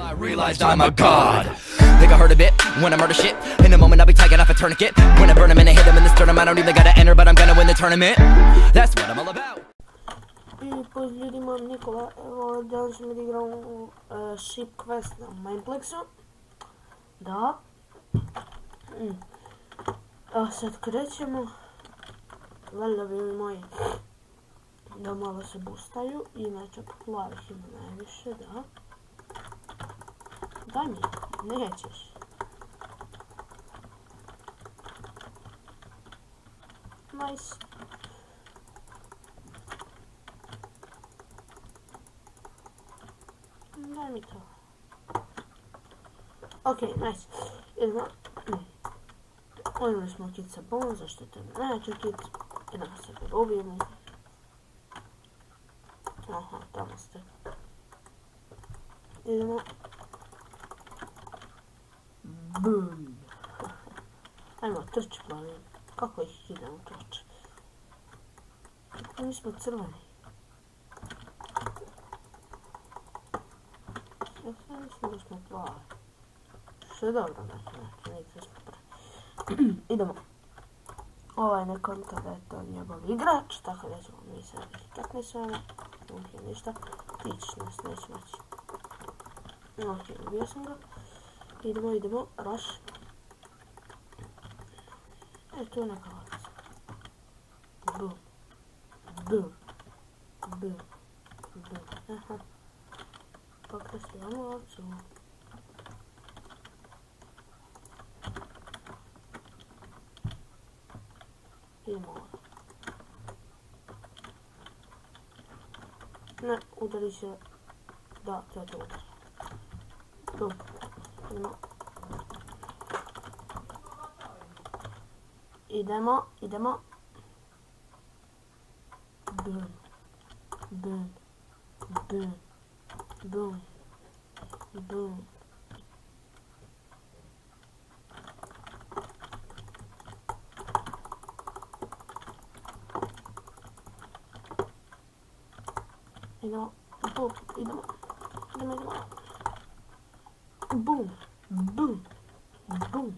Till I realized I'm a god. Think I heard a bit when I murder shit. In a moment I'll be taking off a tourniquet. When I burn him and I hit him in the sternum, I don't even gotta enter, but I'm gonna win the tournament. That's what I'm all about. I pozdrav ljudima, Nikola, evo danas ćemo da igramo Ship Quest na Mineplexu. Da. A sad krećemo. Veljovi moji da malo se boostaju, inače plavih ima najviše, da. Daj mi, nećeš. Nice. Daj mi to. Ok, nice. Idemo. Odmah smo kit sa bom, zašto je to neću kit. Idemo se ubijemo. Aha, tamo ste. Idemo. Boom. Ajmo, trči plavi. Kako ih idemo trči? Kako nismo crveni? Ja mislim da smo plavi. Što je dobro, znači, nikad smo pravi. Idemo. Ovaj ne konta da je to njegov igrač, tako da ćemo mi sad nikak ne sveme. Ok, ništa. Ti ćeš nas, neće moći. Ok, ubio sam ga. Idemo, rush. Tu je neka lovica. Boom. Boom. Boom. Boom. Aha. Pokrasivamo ovcu. Idemo ovo. Ne, udari se. Da, to je to udari. Boom. Idemo. Boom. Boom. Boom. Boom. Boom. Idemo. Boom. Idemo. Boom. Boom. Boom.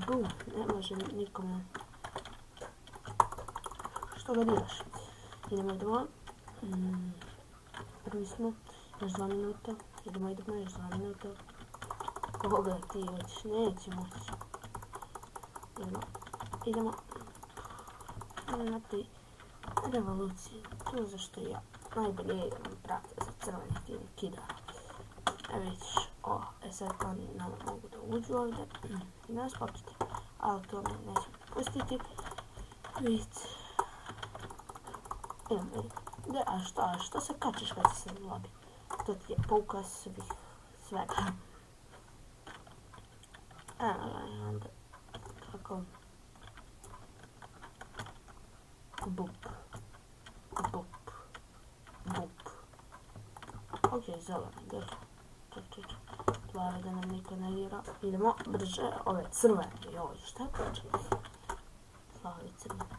Boom. Ne može nikome. Što ga diraš? Idemo. Prvi smo. Još 2 minuta. Idemo, još 2 minuta. Koga ti hoćeš? Neće moći. Idemo. Na ti revoluciju. To zašto ja najbolje igram, brate, za crveni tim kidara. Vidiš, sad oni nama mogu da uđu ovdje i nas popiti, ali to me neće pustiti. Vidite. Idemo. A što se kačeš kad si se u lobi? To ti je poukaz svega. Onda, kako? Bup. Ok, zeleni, dođe. Ček. Plavi da nam niko ne dira. Idemo brže, ove crvene. Joj, šta kaže? Plavi, crvene.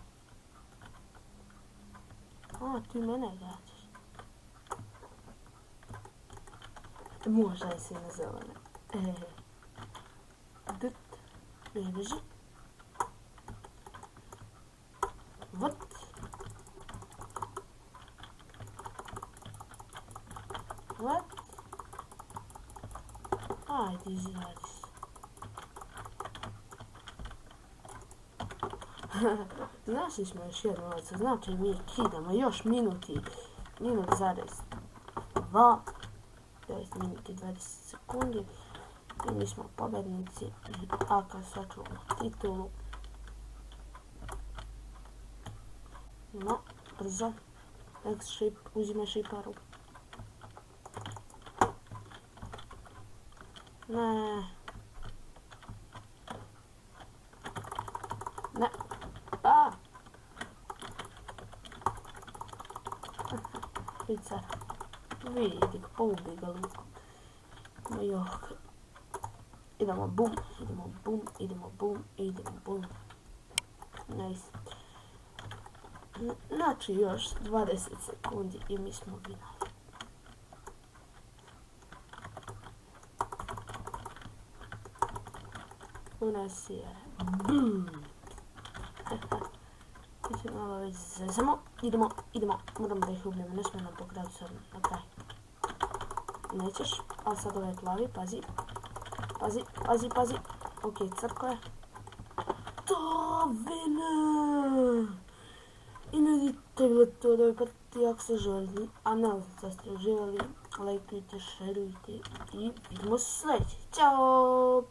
A, ti mene gađaš. Možda je si na zelene. Dut. Ne beži. What? What? Ajde, izradi se. Znaš smo još jednu ovicu, znači mi kidamo još minut zarez 2, 9 minuti 20 sekundi i mi smo pobednici, a kad sačuvamo titulu. No, brzo, next ship, uzime šiparu. Ne. Picar. Vidi, poubi ga lukom. Jok. Idemo boom. Nice. Znači još 20 sekundi i mi smo vinali. Unesi je. Bum. Mi se malo već zezamo. Idemo. Moram da ih ubijemo, ne smije nam pokrati sad na kraj. Nećeš, ali sad ovaj plavi, pazi. Ok, crkle. Tovine! I nadite bilo to da je prati, ako ste željeli, a ne da ste željeli, lajkujte, šerujte i vidimo se sljedeći. Ćao!